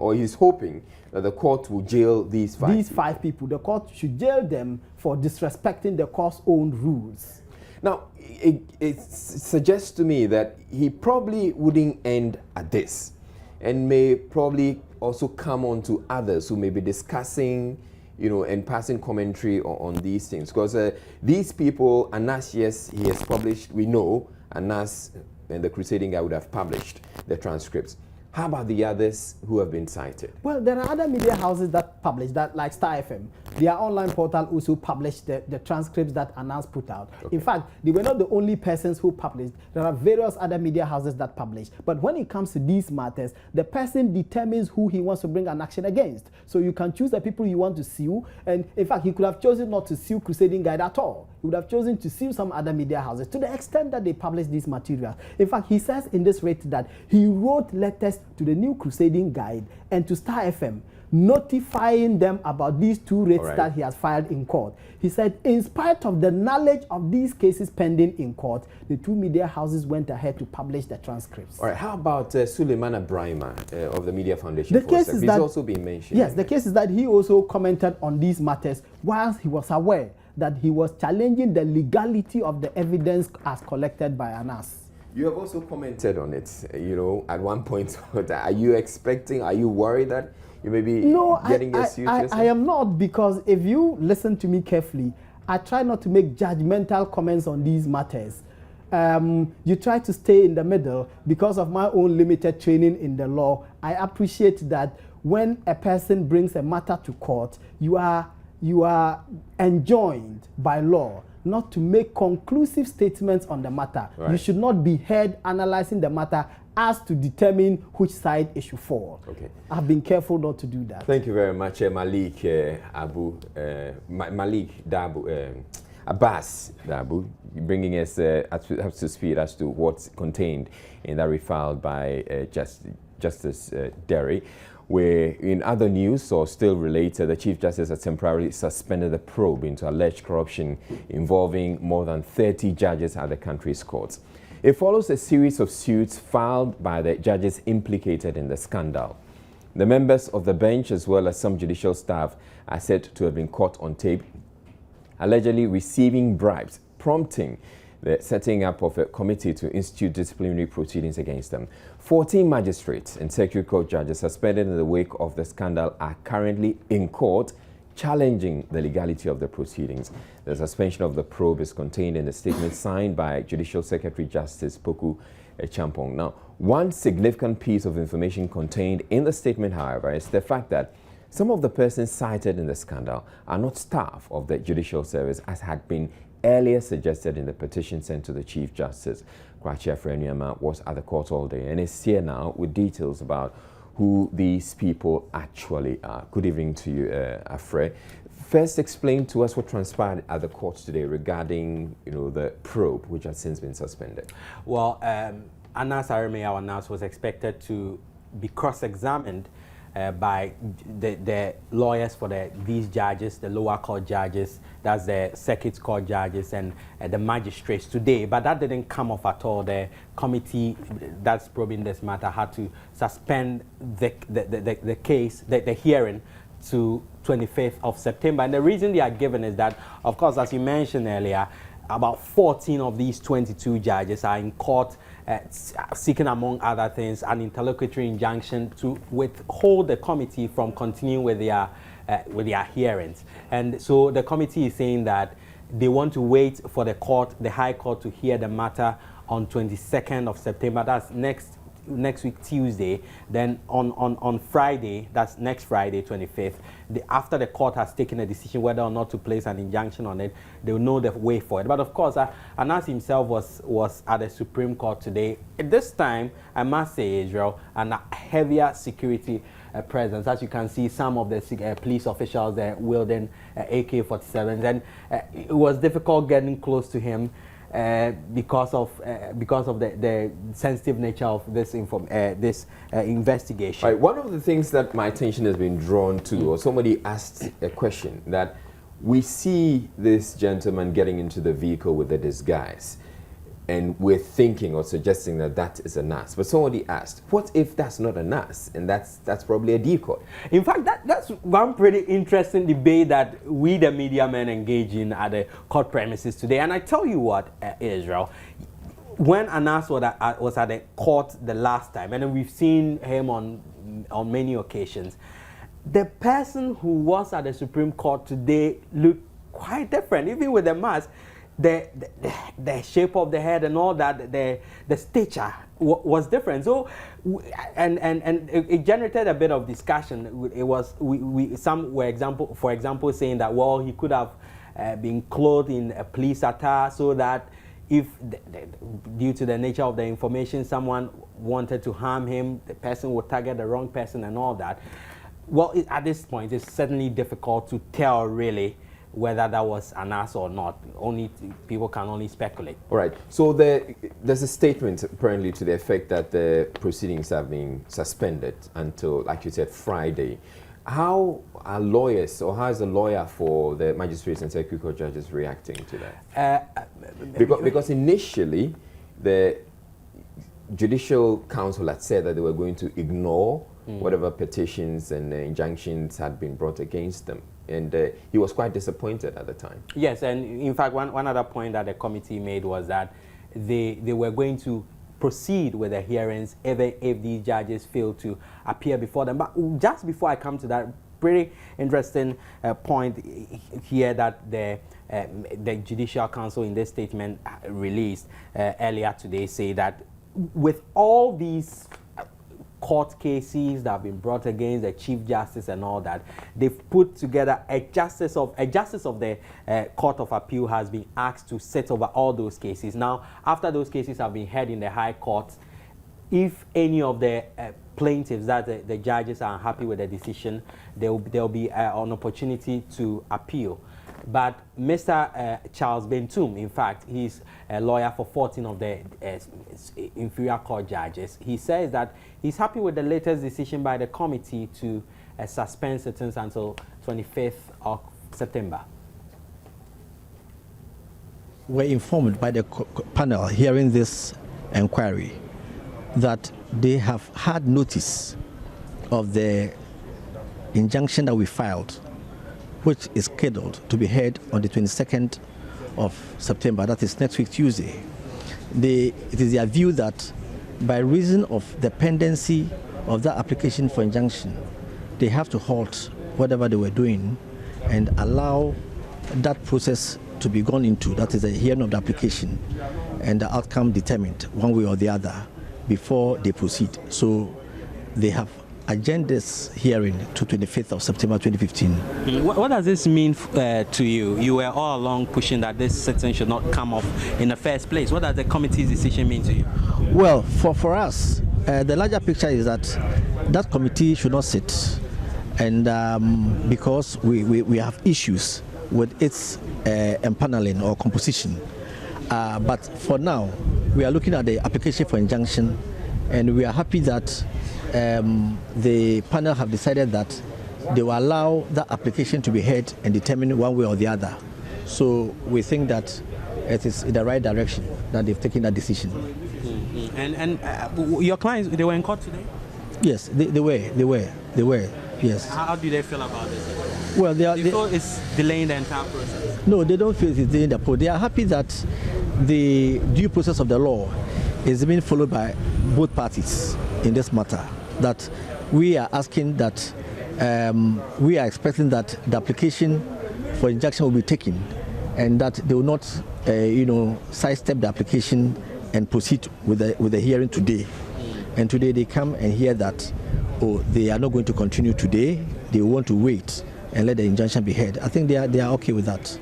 or he's hoping that the court will jail these five people. The court should jail them for disrespecting the court's own rules. Now, it suggests to me that he probably wouldn't end at this, and may probably also come on to others who may be discussing, and passing commentary on these things. Because these people, Anas, yes, he has published, we know, Anas and the Crusading Guy would have published the transcripts. How about the others who have been cited? Well, there are other media houses that publish that, like Star FM. Their online portal also published the transcripts that Anas put out. Okay. In fact, they were not the only persons who published. There are various other media houses that publish. But when it comes to these matters, the person determines who he wants to bring an action against. So you can choose the people you want to sue. And in fact, he could have chosen not to sue Crusading Guide at all. He would have chosen to sue some other media houses to the extent that they publish these materials. In fact, he says in this rate that he wrote letters to the New Crusading Guide and to Star FM, notifying them about these two rates that he has filed in court. He said, in spite of the knowledge of these cases pending in court, the two media houses went ahead to publish the transcripts. All right. How about Suleiman Barima of the Media Foundation? The case is that he's also been mentioned. Yes, the case is that he also commented on these matters whilst he was aware that he was challenging the legality of the evidence as collected by Anas. You have also commented on it, at one point. Are you worried that you may be getting a suit yourself? I am not, because if you listen to me carefully, I try not to make judgmental comments on these matters. You try to stay in the middle. Because of my own limited training in the law, I appreciate that when a person brings a matter to court, you are enjoined by law not to make conclusive statements on the matter. Right. You should not be heard analyzing the matter as to determine which side it should fall. Okay. I've been careful not to do that. Thank you very much, Malik Abbas Dabu, bringing us up to speed as to what's contained in that refiled by Justice Derry. Where in other news, or still related, the Chief Justice has temporarily suspended the probe into alleged corruption involving more than 30 judges at the country's courts. It follows a series of suits filed by the judges implicated in the scandal. The members of the bench, as well as some judicial staff, are said to have been caught on tape, allegedly receiving bribes, prompting the setting up of a committee to institute disciplinary proceedings against them. 14 magistrates and circuit court judges suspended in the wake of the scandal are currently in court challenging the legality of the proceedings. The suspension of the probe is contained in a statement signed by Judicial Secretary Justice Poku Champong. Now, one significant piece of information contained in the statement, however, is the fact that some of the persons cited in the scandal are not staff of the judicial service, as had been earlier suggested in the petition sent to the Chief Justice. Kwachi Afreniama was at the court all day and is here now with details about who these people actually are. Good evening to you, Afre. First, explain to us what transpired at the court today regarding, the probe, which has since been suspended. Well, Anas Areme, Anas, was expected to be cross-examined by the lawyers for these judges, the lower court judges, that's the circuit court judges, and the magistrates today. But that didn't come off at all. The committee that's probing this matter had to suspend the case, the hearing, to 25th of September. And the reason they are given is that, of course, as you mentioned earlier, about 14 of these 22 judges are in court seeking, among other things, an interlocutory injunction to withhold the committee from continuing with their hearings. And so the committee is saying that they want to wait for the High Court to hear the matter on 22nd of September. That's next week, Tuesday. Then on Friday, that's next Friday, 25th, after the court has taken a decision whether or not to place an injunction on it, they will know the way for it. But of course, Anas himself was at the Supreme Court today. At this time, I must say, Israel, and a heavier security presence. As you can see, some of the police officials there wielding AK-47s, and it was difficult getting close to him because of the sensitive nature of this investigation. Right. One of the things that my attention has been drawn to, or somebody asked a question, that we see this gentleman getting into the vehicle with a disguise. and we're thinking or suggesting that that is a NAS. But somebody asked, what if that's not a NAS? And that's probably a decoy. In fact, that's one pretty interesting debate that we, the media men, engage in at the court premises today. And I tell you what, Israel, when Anas was at the court the last time, and then we've seen him on many occasions, the person who was at the Supreme Court today looked quite different, even with the mask. The shape of the head and all that, the stature was different. So, and it generated a bit of discussion. It was some were for example, saying that, well, he could have been clothed in a police attire, so that if due to the nature of the information, someone wanted to harm him, the person would target the wrong person and all that. Well, at this point, it's certainly difficult to tell really whether that was Anas or not. Only people can only speculate. All right. So there's a statement apparently to the effect that the proceedings have been suspended until, like you said, Friday. How are lawyers, or how is a lawyer for the magistrates and circuit court judges reacting to that? Because initially, the Judicial Council had said that they were going to ignore whatever petitions and injunctions had been brought against them. And he was quite disappointed at the time. Yes, and in fact, one other point that the committee made was that they were going to proceed with the hearings even if these judges fail to appear before them. But just before I come to that pretty interesting point here that the Judicial Council in this statement released earlier today say that with all these court cases that have been brought against the Chief Justice and all that, they've put together a justice of the Court of Appeal has been asked to set over all those cases. Now, after those cases have been heard in the High Court, if any of the plaintiffs, that the judges are unhappy with the decision, there will be an opportunity to appeal. But Mr. Charles Bentum, in fact, he's a lawyer for 14 of the inferior court judges. He says that he's happy with the latest decision by the committee to suspend sittings until 25th of September. We're informed by the panel hearing this inquiry that they have had notice of the injunction that we filed, which is scheduled to be heard on the 22nd of September, that is next week, Tuesday. It is their view that by reason of the pendency of that application for injunction, they have to halt whatever they were doing and allow that process to be gone into, that is the hearing of the application, and the outcome determined one way or the other before they proceed. So they have adjourned this hearing to 25th of September 2015. What does this mean to you? You were all along pushing that this sitting should not come off in the first place. What does the committee's decision mean to you? Well, for us, the larger picture is that that committee should not sit, and because we have issues with its empaneling or composition. But for now, we are looking at the application for injunction, and we are happy that the panel have decided that they will allow that application to be heard and determined one way or the other. So we think that it is in the right direction that they've taken that decision. Mm-hmm. And your clients, they were in court today? Yes, they were, yes. How do they feel about this? Well, they feel it's delaying the entire process? No, they don't feel it's delaying the process. They are happy that the due process of the law is being followed by both parties in this matter. That we are asking that we are expecting that the application for injunction will be taken, and that they will not, sidestep the application and proceed with the hearing today. And today they come and hear that, they are not going to continue today. They want to wait and let the injunction be heard. I think they are okay with that.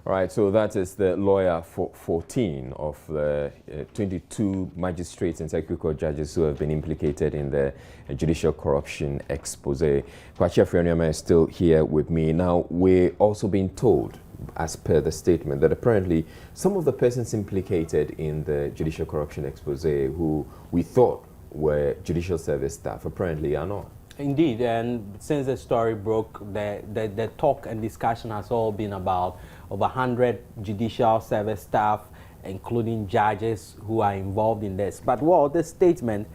All right, so that is the lawyer for 14 of the 22 magistrates and circuit court judges who have been implicated in the judicial corruption expose. Kwachi Afrionyama is still here with me. Now, we're also being told, as per the statement, that apparently some of the persons implicated in the judicial corruption expose who we thought were judicial service staff apparently are not. Indeed, and since the story broke, the talk and discussion has all been about over 100 judicial service staff including judges who are involved in this. But well, this statement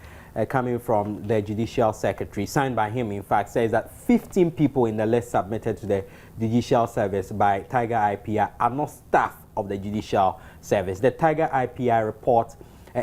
coming from the Judicial Secretary, signed by him, in fact, says that 15 people in the list submitted to the Judicial Service by Tiger IPI are not staff of the Judicial Service. The Tiger IPI report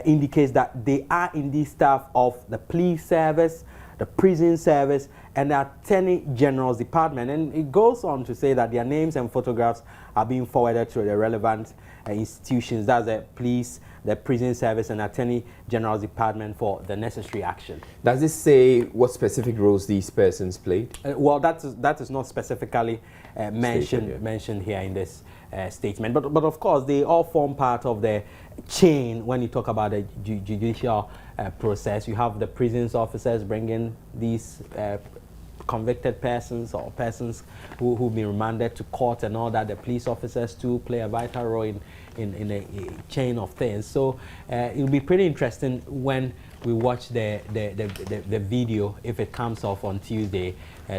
indicates that they are indeed staff of the Police Service, the Prison Service, and the Attorney General's Department. And it goes on to say that their names and photographs are being forwarded to the relevant institutions, that's the Police, the Prison Service, and Attorney General's Department for the necessary action. Does it say what specific roles these persons played? Well, that is not specifically mentioned here in this statement. But of course, they all form part of the chain when you talk about the judicial process. You have the prisons officers bringing these convicted persons or persons who've been remanded to court and all that. The police officers too play a vital role in a chain of things. So it'll be pretty interesting when we watch the video, if it comes off on Tuesday,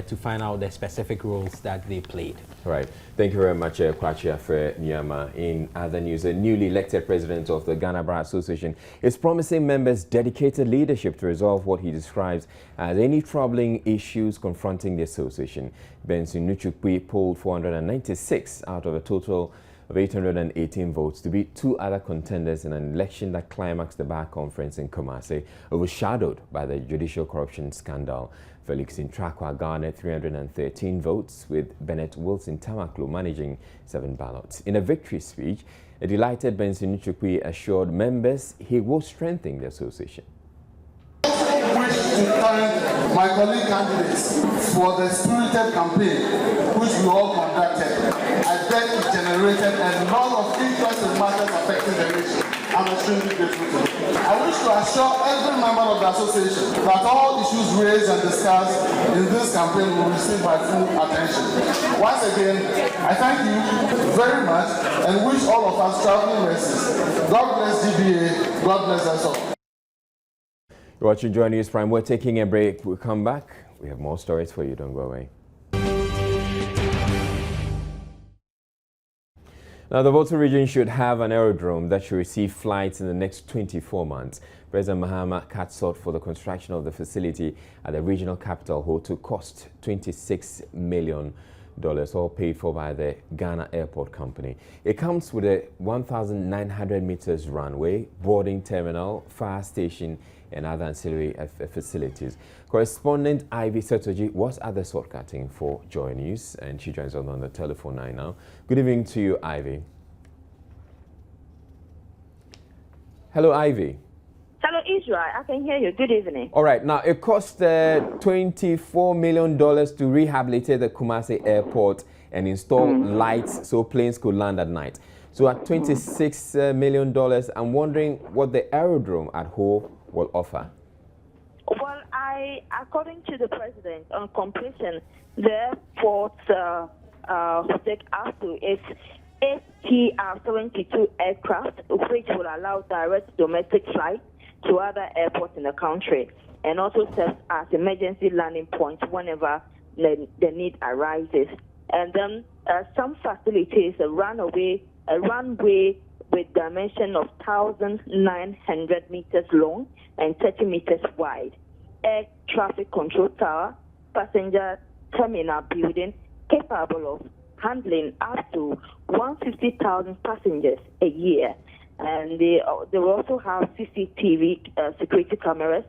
to find out the specific roles that they played. All right. Thank you very much, Kwachi Afre Nyama. In other news, the newly elected president of the Ghana Bar Association is promising members dedicated leadership to resolve what he describes as any troubling issues confronting the association. Benson Nuchukwi polled 496 out of a total of 818 votes to beat two other contenders in an election that climaxed the Bar Conference in Kumasi, overshadowed by the judicial corruption scandal. Felix Intrakwa garnered 313 votes, with Bennett Wilson Tamaklo managing 7 ballots. In a victory speech, a delighted Benson Nuchukwi assured members he will strengthen the association. I wish to thank my colleague candidates for the spirited campaign which we all conducted. I bet it generated a lot of interest in matters affecting the nation. I'm extremely grateful to them. I wish to assure every member of the association that all issues raised and discussed in this campaign will receive my full attention. Once again, I thank you very much and wish all of us traveling mercies. God bless GBA. God bless us all. You're watching Joy News Prime. We're taking a break. We'll come back. We have more stories for you. Don't go away. Now, the Volta region should have an aerodrome that should receive flights in the next 24 months. President Mahama cut short for the construction of the facility at the regional capital, Ho, to cost $26 million, all paid for by the Ghana Airport Company. It comes with a 1,900 meters runway, boarding terminal, fire station, and other ancillary facilities. Correspondent Ivy Setoji was at the sword cutting for Joy News, and she joins us on the telephone line now. Good evening to you, Ivy. Hello, Ivy. Hello, Israel. I can hear you. Good evening. All right. Now, it cost $24 million to rehabilitate the Kumasi airport and install lights so planes could land at night. So at $26 million, I'm wondering what the aerodrome at Ho will offer. Well, according to the president, on completion, the airport take up to its ATR-72 aircraft, which will allow direct domestic flights to other airports in the country, and also serves as emergency landing points whenever the need arises. And then some facilities, a runway with dimension of 1,900 meters long and 30 meters wide, air traffic control tower, passenger terminal building capable of handling up to 150,000 passengers a year. And they will also have CCTV security cameras,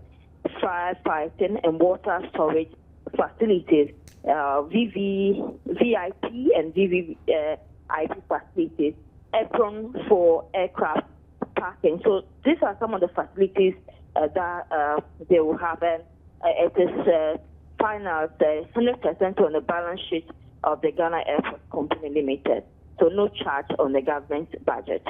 firefighting and water storage facilities, VIP and VVIP facilities, apron for aircraft parking. So these are some of the facilities that they will have, and it is financed 100% on the balance sheet of the Ghana Airport Company Limited. So no charge on the government budget.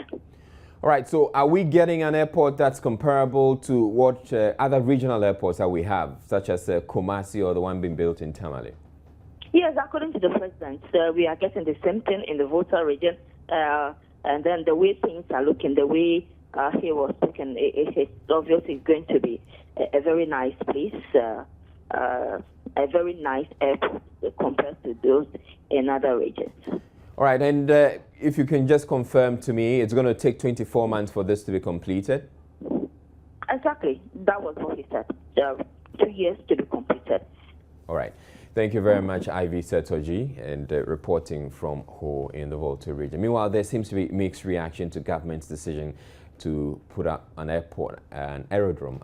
All right, so are we getting an airport that's comparable to what other regional airports that we have, such as Kumasi or the one being built in Tamale? Yes, according to the president, we are getting the same thing in the Volta region. And then the way things are looking, the way he was speaking, it's obviously going to be a very nice place, a very nice airport compared to those in other regions. All right, and if you can just confirm to me, it's going to take 24 months for this to be completed? Exactly. That was what he said. 2 years to be completed. All right. Thank you very much, Ivy Setoji, and reporting from Ho in the Volta region. Meanwhile, there seems to be mixed reaction to government's decision to put up an aerodrome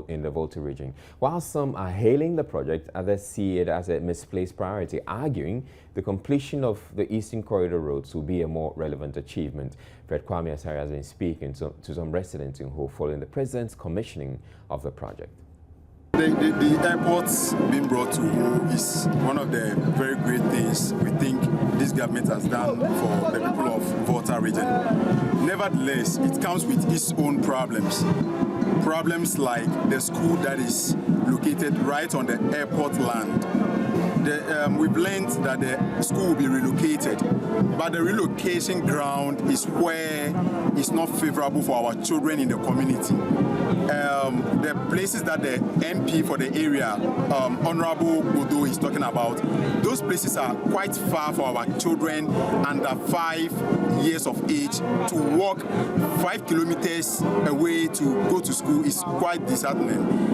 in the Volta region. While some are hailing the project, others see it as a misplaced priority, arguing the completion of the Eastern Corridor roads will be a more relevant achievement. Fred Kwame Asare has been speaking to some residents in Ho following the president's commissioning of the project. The airports being brought to Ho is one of the very great things we think this government has done for the people of Volta region. Nevertheless, it comes with its own problems. Problems like the school that is located right on the airport land. We've learned that the school will be relocated, but the relocation ground is where it's not favorable for our children in the community. The places that the MP for the area, Honorable Bodo, is talking about, those places are quite far for our children under 5 years of age. To walk 5 kilometers away to go to school is quite disheartening.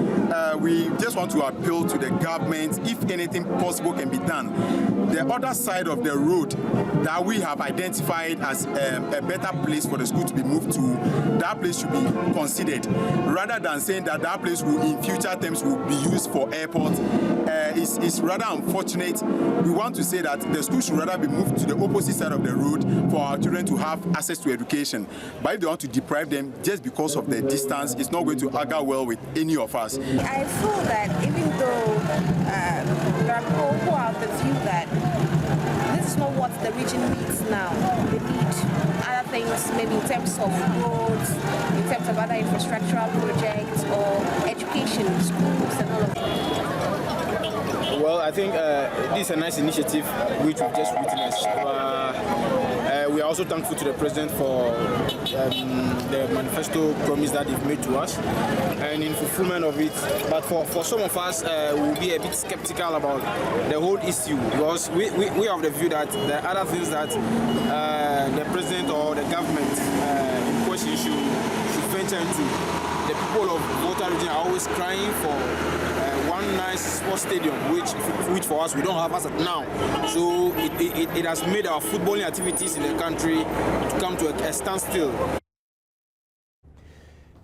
We just want to appeal to the government, if anything possible can be done. The other side of the road that we have identified as a better place for the school to be moved to, that place should be considered. Rather than saying that that place will, in future terms, will be used for airport, it's rather unfortunate. We want to say that the school should rather be moved to the opposite side of the road for our children to have access to education. But if they want to deprive them just because of the distance, it's not going to augur well with any of us. I feel that even though there are people who have the view that this is not what the region needs now, they need other things, maybe in terms of roads, in terms of other infrastructural projects or education, schools and all of that. Well, I think this is a nice initiative which we've just witnessed. We are also thankful to the President for the manifesto promise that they've made to us and in fulfillment of it. But for some of us, we'll be a bit skeptical about the whole issue because we have the view that there are other things that the President or the government in question should venture into. The people of Volta region are always crying for one nice sports stadium, which for us we don't have as of now. So it has made our footballing activities in the country to come to a standstill.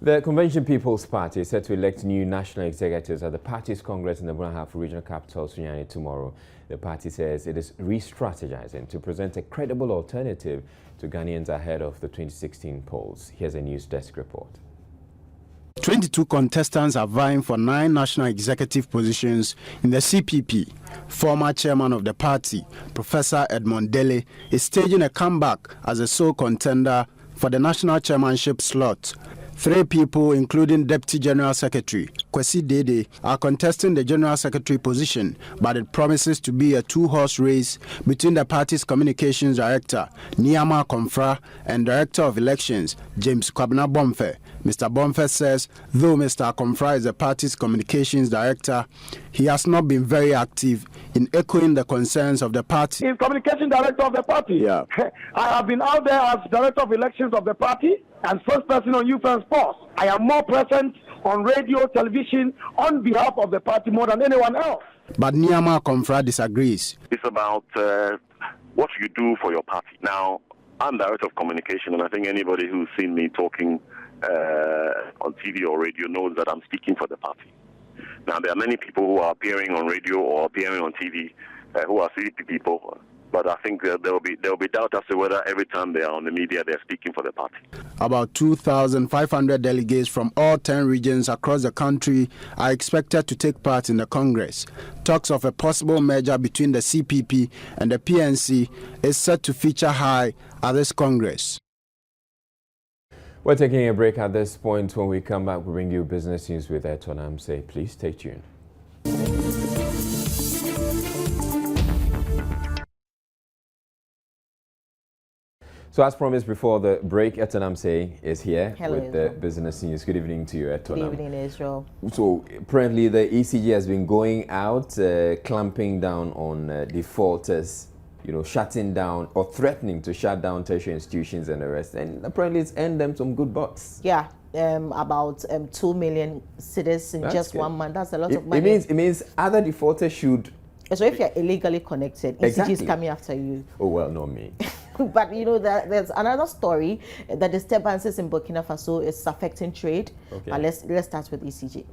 The Convention People's Party is set to elect new national executives at the party's Congress in the Bunahaf regional capital, Sunyani, tomorrow. The party says it is re-strategizing to present a credible alternative to Ghanaians ahead of the 2016 polls. Here's a news desk report. 22 contestants are vying for 9 national executive positions in the CPP. Former chairman of the party, Professor Edmond Dele, is staging a comeback as a sole contender for the national chairmanship slot. 3 people, including Deputy General Secretary Kwesi Dede, are contesting the General Secretary position, but it promises to be a 2-horse race between the party's Communications Director, Niama Komfra, and Director of Elections, James Kwabena Bomfe. Mr. Bomfe says, though Mr. Komfra is the party's Communications Director, he has not been very active in echoing the concerns of the party. He's Communication Director of the party. Yeah. I have been out there as Director of Elections of the party and spokesperson on Youth and Sports. I am more present on radio, television, on behalf of the party more than anyone else. But Niama Komfra disagrees. It's about what you do for your party. Now, I'm Director of Communication, and I think anybody who's seen me talking on TV or radio knows that I'm speaking for the party. Now, there are many people who are appearing on radio or appearing on TV who are CDP people, but I think there will be doubt as to whether every time they are on the media they're speaking for the party. About 2,500 delegates from all 10 regions across the country are expected to take part in the Congress. Talks of a possible merger between the CPP and the PNC is set to feature high at this Congress. We're taking a break at this point. When we come back, we'll bring you business news with Etonam. Say, please stay tuned. So as promised before the break, Etonam Say is here with the business news. Good evening to you, Etonam. Good evening, Israel. So apparently the ECG has been going out, clamping down on defaulters shutting down or threatening to shut down tertiary institutions and the rest. And apparently it's earned them some good bucks. Yeah. About 2 million cedis in just good. 1 month. That's a lot of money. It means other defaulters should. So if you're illegally connected, ECG is coming after you. Oh well, not me. But there's another story. The disturbances in Burkina Faso is affecting trade. Okay. But let's start with ECG.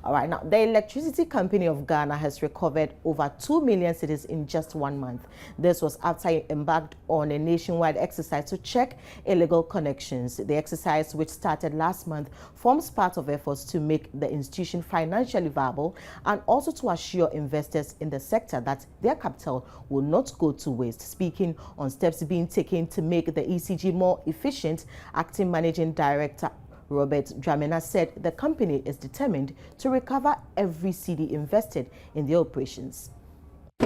All right, now the electricity company of Ghana has recovered over 2 million cedis in just 1 month. This was after it embarked on a nationwide exercise to check illegal connections. The exercise, which started last month, forms part of efforts to make the institution financially viable and also to assure investors in the sector that their capital will not go to waste. Speaking on steps being taken to make the ECG more efficient, Acting Managing Director Robert Dramina said the company is determined to recover every cedi invested in the operations.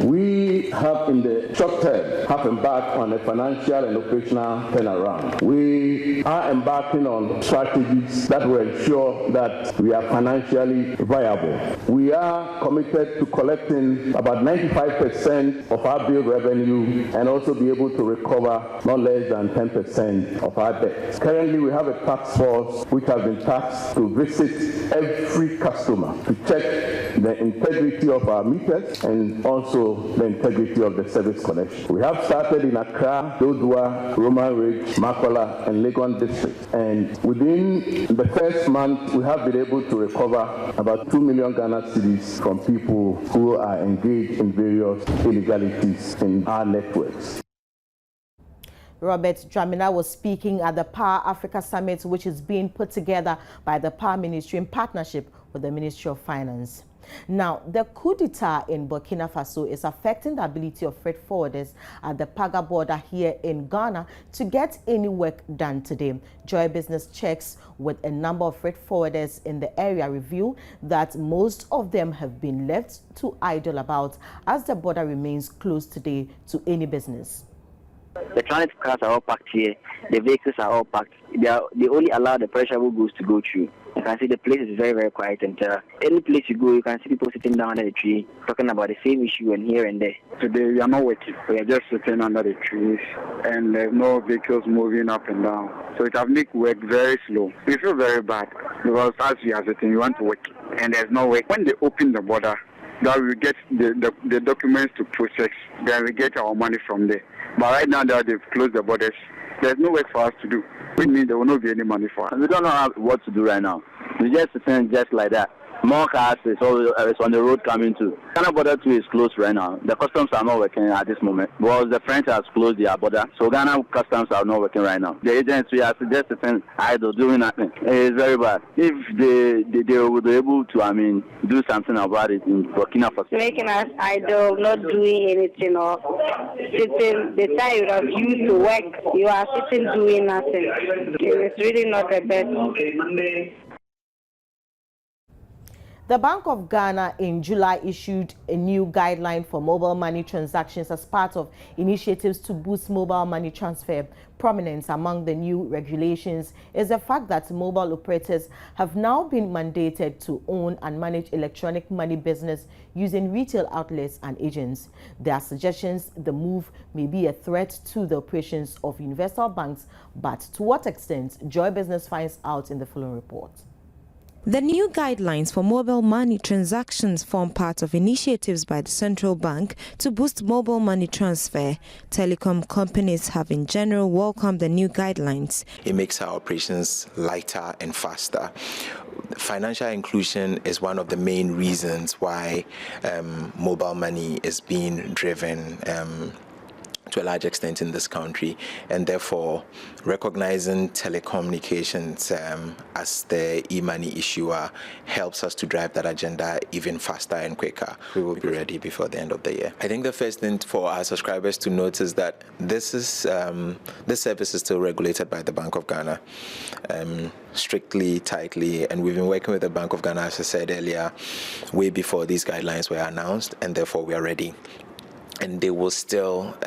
We have, in the short term, embarked on a financial and operational turnaround. We are embarking on strategies that will ensure that we are financially viable. We are committed to collecting about 95% of our bill revenue and also be able to recover not less than 10% of our debt. Currently, we have a task force which has been tasked to visit every customer to check the integrity of our meters and also the integrity of the service connection. We have started in Accra, Dodua, Roman Ridge, Makola, and Legon districts. And within the first month, we have been able to recover about 2 million Ghana cedis from people who are engaged in various illegalities in our networks. Robert Dramina was speaking at the Power Africa Summit, which is being put together by the Power Ministry in partnership with the Ministry of Finance. Now, the coup d'etat in Burkina Faso is affecting the ability of freight forwarders at the Paga border here in Ghana to get any work done today. Joy Business checks with a number of freight forwarders in the area reveal that most of them have been left to idle about as the border remains closed today to any business. The transit cars are all parked here. The vehicles are all parked. They only allow the perishable goods to go through. You can see the place is very, very quiet, and any place you go, you can see people sitting down under the tree talking about the same issue and here and there. Today we are not working. We are just sitting under the trees, and there's no vehicles moving up and down. So it has made work very slow. We feel very bad because as we are sitting, we want to work, and there's no work. When they open the border, that we get the documents to process, then we get our money from there. But right now that they've closed the borders, there's no work for us to do. Which means there will not be any money for us. We don't know what to do right now. We just sitting just like that. More cars is on the road coming too. Ghana border 2 is closed right now. The customs are not working at this moment because the French has closed their border. So Ghana customs are not working right now. The agency has just sitting idle, doing nothing. It's very bad. If they would be able to, do something about it in Burkina Faso. Making us idle, not doing anything, or sitting, the time you have used to work, you are sitting doing nothing. It's really not the best. The Bank of Ghana in July issued a new guideline for mobile money transactions as part of initiatives to boost mobile money transfer. Prominent among the new regulations is the fact that mobile operators have now been mandated to own and manage electronic money business using retail outlets and agents. There are suggestions the move may be a threat to the operations of universal banks, but to what extent, Joy Business finds out in the following report. The new guidelines for mobile money transactions form part of initiatives by the central bank to boost mobile money transfer. Telecom companies have in general welcomed the new guidelines. It makes our operations lighter and faster. Financial inclusion is one of the main reasons why mobile money is being driven to a large extent in this country, and therefore recognizing telecommunications as the e-money issuer helps us to drive that agenda even faster and quicker. We will be ready before the end of the year. I think the first thing for our subscribers to note is that this service is still regulated by the Bank of Ghana, strictly, tightly, and we've been working with the Bank of Ghana, as I said earlier, way before these guidelines were announced, and therefore we are ready. And they will still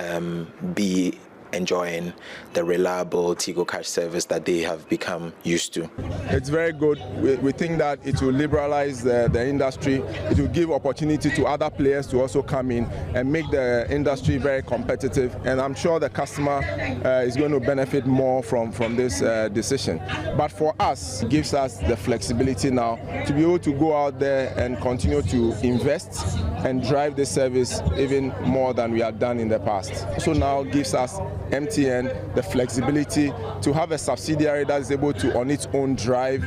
be enjoying the reliable Tigo Cash service that they have become used to. It's very good. We think that it will liberalize the industry. It will give opportunity to other players to also come in and make the industry very competitive. And I'm sure the customer is going to benefit more from this decision. But for us, it gives us the flexibility now to be able to go out there and continue to invest and drive the service even more than we have done in the past. So now gives us MTN the flexibility to have a subsidiary that is able to on its own drive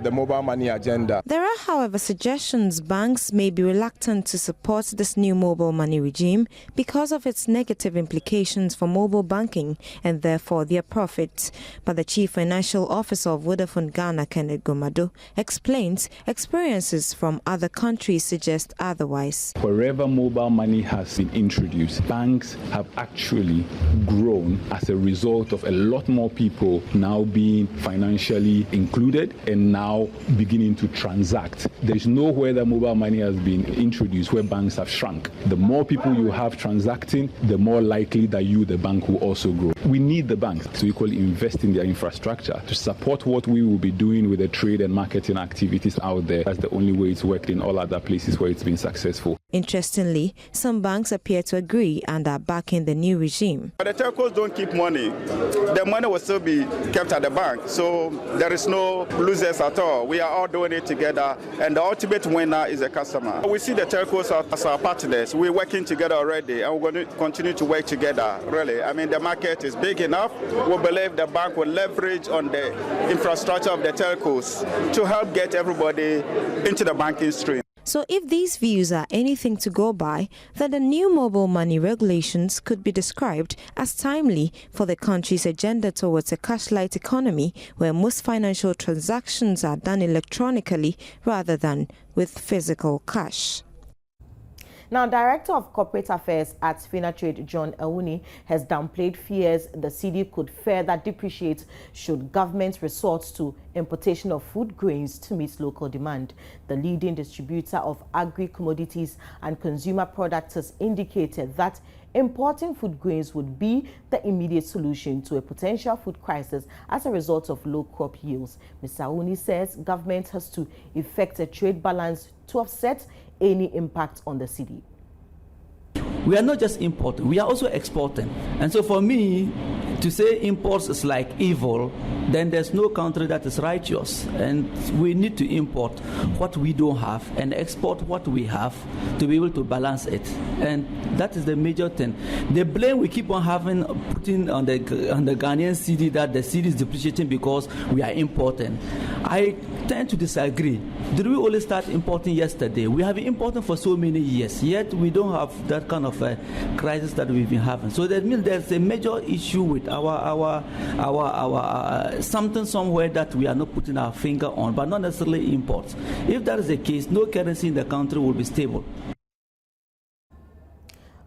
the mobile money agenda. There are, however, suggestions banks may be reluctant to support this new mobile money regime because of its negative implications for mobile banking and therefore their profits. But the Chief Financial Officer of Vodafone Ghana, Kenneth Gomado, explains experiences from other countries suggest otherwise. Wherever mobile money has been introduced, banks have actually grown as a result of a lot more people now being financially included and now beginning to transact. There is nowhere that mobile money has been introduced where banks have shrunk. The more people you have transacting, the more likely that you, the bank, will also grow. We need the banks to equally invest in their infrastructure to support what we will be doing with the trade and marketing activities out there. That's the only way it's worked in all other places where it's been successful. Interestingly, some banks appear to agree and are backing the new regime. But the telcos don't keep money. The money will still be kept at the bank. So there is no losers at all. We are all doing it together, and the ultimate winner is the customer. We see the telcos as our partners. We're working together already, and we're going to continue to work together, really. I mean, the market is big enough. We believe the bank will leverage on the infrastructure of the telcos to help get everybody into the banking stream. So if these views are anything to go by, then the new mobile money regulations could be described as timely for the country's agenda towards a cash-light economy where most financial transactions are done electronically rather than with physical cash. Now, Director of Corporate Affairs at Finatrade, John Ewuni, has downplayed fears the cedi could further depreciate should government resort to importation of food grains to meet local demand. The leading distributor of agri-commodities and consumer products has indicated that importing food grains would be the immediate solution to a potential food crisis as a result of low crop yields. Mr. Ewuni says government has to effect a trade balance to offset any impact on the cedi. We are not just importing, we are also exporting. And so for me, to say imports is like evil, then there's no country that is righteous. And we need to import what we don't have and export what we have to be able to balance it. And that is the major thing. The blame we keep on putting on the Ghanaian cedi that the cedi is depreciating because we are importing. I tend to disagree. Did we only start importing yesterday? We have been importing for so many years, yet we don't have that kind of a crisis that we've been having. So that means there's a major issue with our something somewhere that we are not putting our finger on, but not necessarily imports. If that is the case, no currency in the country will be stable.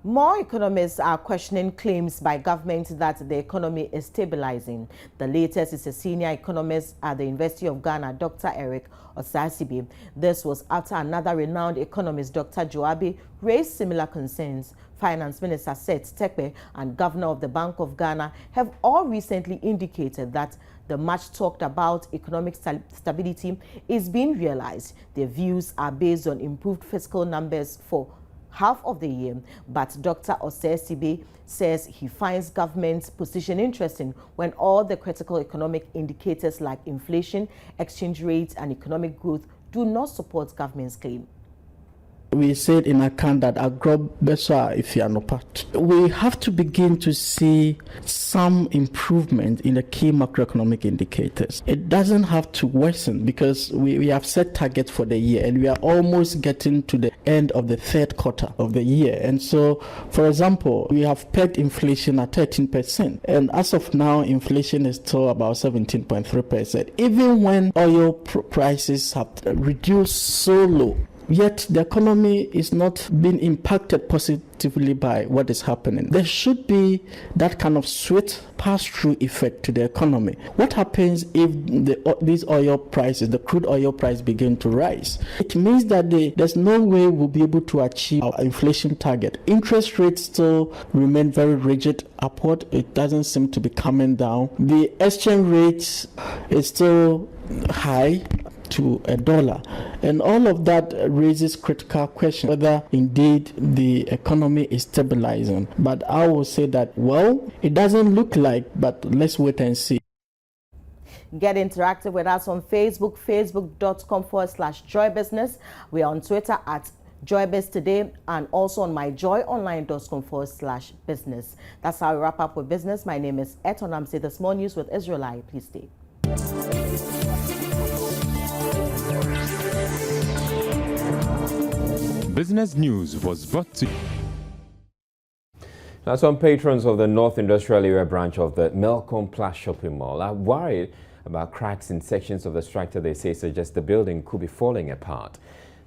More economists are questioning claims by government that the economy is stabilizing. The latest is a senior economist at the University of Ghana, Dr. Barima Osei Asare. This was after another renowned economist, Dr. Joabi, raised similar concerns. Finance Minister Seth Terkper and Governor of the Bank of Ghana have all recently indicated that the much talked about economic stability is being realized. Their views are based on improved fiscal numbers for half of the year, but Dr. Osei Asare says he finds government's position interesting when all the critical economic indicators like inflation, exchange rates, and economic growth do not support government's claim. We said in account that we have to begin to see some improvement in the key macroeconomic indicators. It doesn't have to worsen because we have set targets for the year and we are almost getting to the end of the third quarter of the year. And so, for example, we have pegged inflation at 13%. And as of now, inflation is still about 17.3%. Even when oil prices have reduced so low, yet the economy is not being impacted positively by what is happening. There should be that kind of sweet pass-through effect to the economy. What happens if these oil prices, the crude oil price, begin to rise? It means that there's no way we'll be able to achieve our inflation target. Interest rates still remain very rigid upward. It doesn't seem to be coming down. The exchange rate is still high to $1, and all of that raises critical questions whether indeed the economy is stabilizing. But I will say that, well, it doesn't look like, but let's wait and see. Get interactive with us on Facebook, facebook.com/joybusiness. We are on Twitter at JoyBizToday, and also on myjoyonline.com/business. That's how we wrap up with business. My name is Eton Amsi. This more news with Israelite. Please stay. Business News was brought to you. Now, some patrons of the North Industrial Area branch of the Melcombe Plus shopping mall are worried about cracks in sections of the structure they say suggest the building could be falling apart.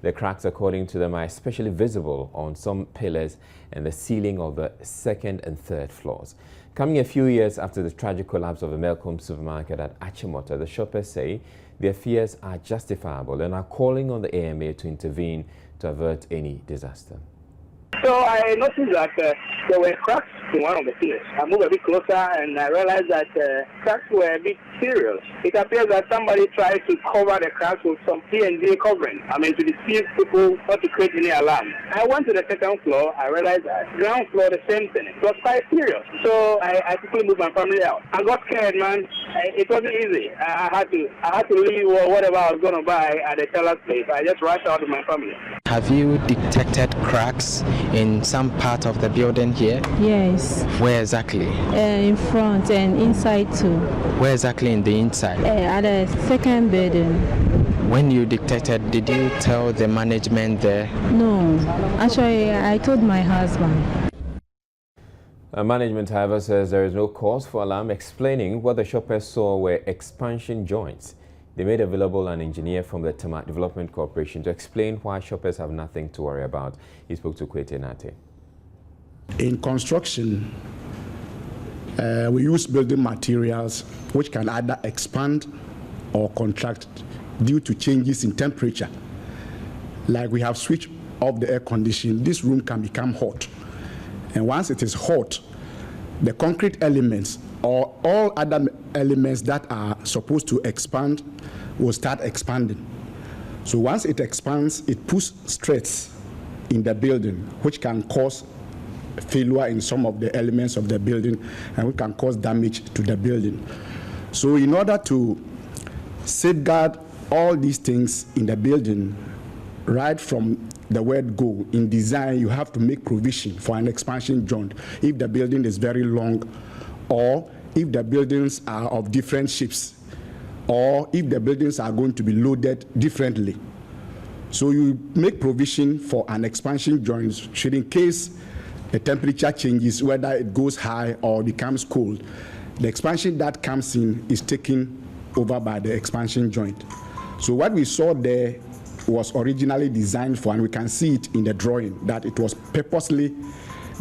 The cracks, according to them, are especially visible on some pillars and the ceiling of the second and third floors. Coming a few years after the tragic collapse of the Melcombe supermarket at Achimota, the shoppers say their fears are justifiable and are calling on the AMA to intervene to avert any disaster. So I noticed that there were cracks in one of the pillars. I moved a bit closer and I realized that cracks were a bit serious. It appears that somebody tried to cover the cracks with some P&G covering. To deceive people, not to create any alarm. I went to the second floor. I realized that ground floor, the same thing. It was quite serious. So I quickly moved my family out. I got scared, man. It wasn't easy. I had to leave whatever I was going to buy at the teller's place. I just rushed out with my family. Have you detected cracks in some part of the building here? Yes. Where exactly? In front and inside too. Where exactly in the inside? At the second building. When you detected, did you tell the management there? No. Actually, I told my husband. Management, however, says there is no cause for alarm, explaining what the shoppers saw were expansion joints. They made available an engineer from the Tamat Development Corporation to explain why shoppers have nothing to worry about. He spoke to Kwete Nate. In construction, we use building materials which can either expand or contract due to changes in temperature. Like we have switched off the air conditioning, this room can become hot. And once it is hot, the concrete elements or all other elements that are supposed to expand will start expanding. So once it expands, it puts stress in the building, which can cause failure in some of the elements of the building and which can cause damage to the building. So in order to safeguard all these things in the building, right from the word go, in design, you have to make provision for an expansion joint if the building is very long, or if the buildings are of different shapes, or if the buildings are going to be loaded differently. So you make provision for an expansion joint should, in case the temperature changes, whether it goes high or becomes cold, the expansion that comes in is taken over by the expansion joint. So what we saw there was originally designed for, and we can see it in the drawing, that it was purposely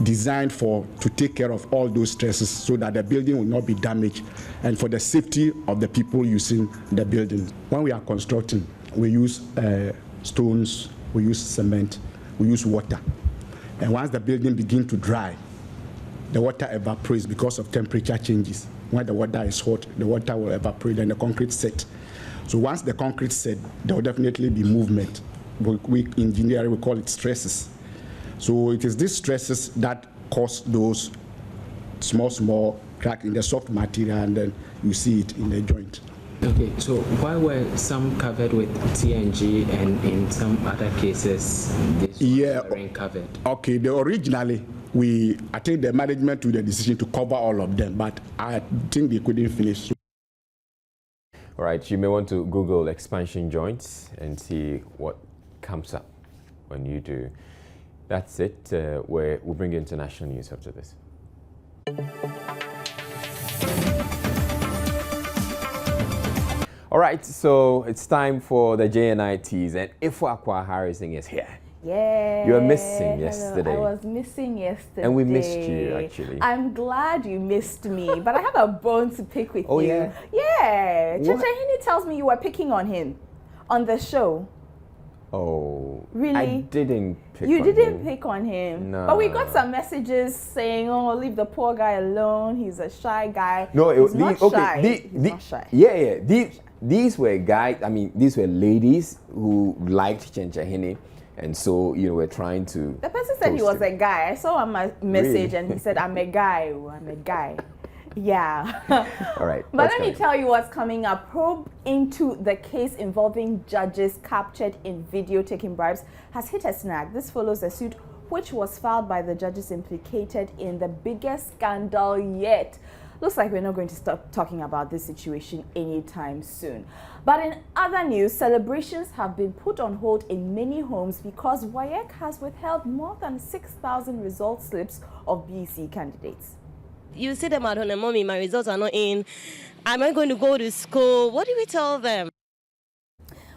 designed to take care of all those stresses so that the building will not be damaged and for the safety of the people using the building. When we are constructing, we use stones, we use cement, we use water. And once the building begins to dry, the water evaporates because of temperature changes. When the water is hot, the water will evaporate and the concrete set. So once the concrete set, there will definitely be movement. We engineering, we call it stresses. So it is these stresses that cause those small cracks in the soft material, and then you see it in the joint. Okay, so why were some covered with TNG and in some other cases this weren't covered? Okay, originally I think the management took the decision to cover all of them, but I think they couldn't finish. All right, you may want to Google expansion joints and see what comes up when you do. That's it. We'll bring you international news after this. All All right, so it's time for the JNI teas, and Ifwakwa Harrison is here. Yeah. You were missing yesterday. I was missing yesterday. And we missed you, actually. I'm glad you missed me, but I have a bone to pick with you. Yeah? Yeah. Chachahini tells me you were picking on him on the show. Oh. Really? I didn't pick You on didn't him. pick on him. No. But we got some messages saying, oh, leave the poor guy alone. He's a shy guy. No, he's not shy. He's not shy. Yeah. These were guys, these were ladies who liked Chenchahini. And so, we're trying to... The person said he was a guy. I saw a message and he said, I'm a guy. I'm a guy. Yeah. All right. But let me tell you what's coming up. Probe into the case involving judges captured in video taking bribes has hit a snag. This follows a suit which was filed by the judges implicated in the biggest scandal yet. Looks like we're not going to stop talking about this situation anytime soon. But in other news, celebrations have been put on hold in many homes because WAEC has withheld more than 6,000 result slips of BEC candidates. You see them at home and mommy, my results are not in. Am I going to go to school? What do we tell them?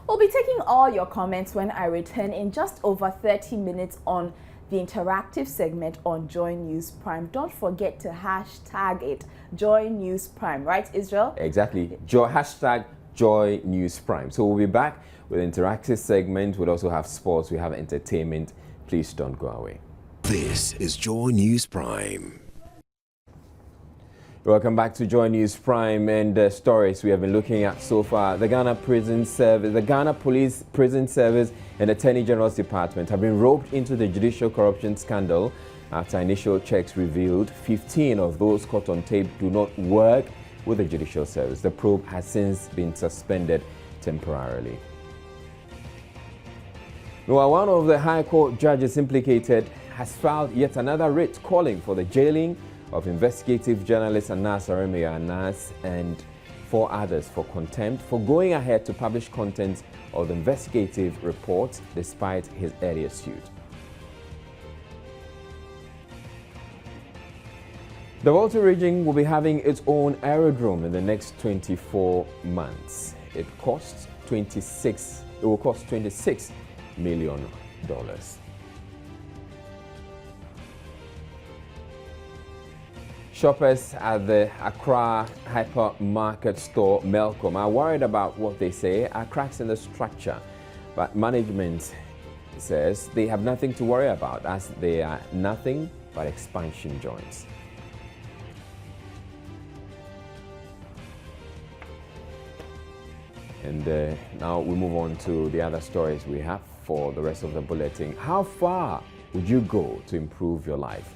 We'll be taking all your comments when I return in just over 30 minutes on the interactive segment on Joy News Prime. Don't forget to hashtag it, Joy News Prime, right, Israel? Exactly. Hashtag Joy News Prime. So we'll be back with an interactive segment. We'll also have sports. We have entertainment. Please don't go away. This is Joy News Prime. Welcome back to Joy News Prime and the stories we have been looking at so far. The Ghana Prison Service, the Ghana Police Prison Service and Attorney General's Department have been roped into the judicial corruption scandal after initial checks revealed 15 of those caught on tape do not work with the judicial service. The probe has since been suspended temporarily. Now, one of the High Court judges implicated has filed yet another writ calling for the jailing of investigative journalist Anas Aremia Anas and 4 others for contempt for going ahead to publish contents of the investigative report despite his earlier suit. The Volta region will be having its own aerodrome in the next 24 months. It will cost $26 million. Shoppers at the Accra hypermarket store Melcom are worried about what they say are cracks in the structure, but management says they have nothing to worry about as they are nothing but expansion joints. And now we move on to the other stories we have for the rest of the bulletin. How far would you go to improve your life?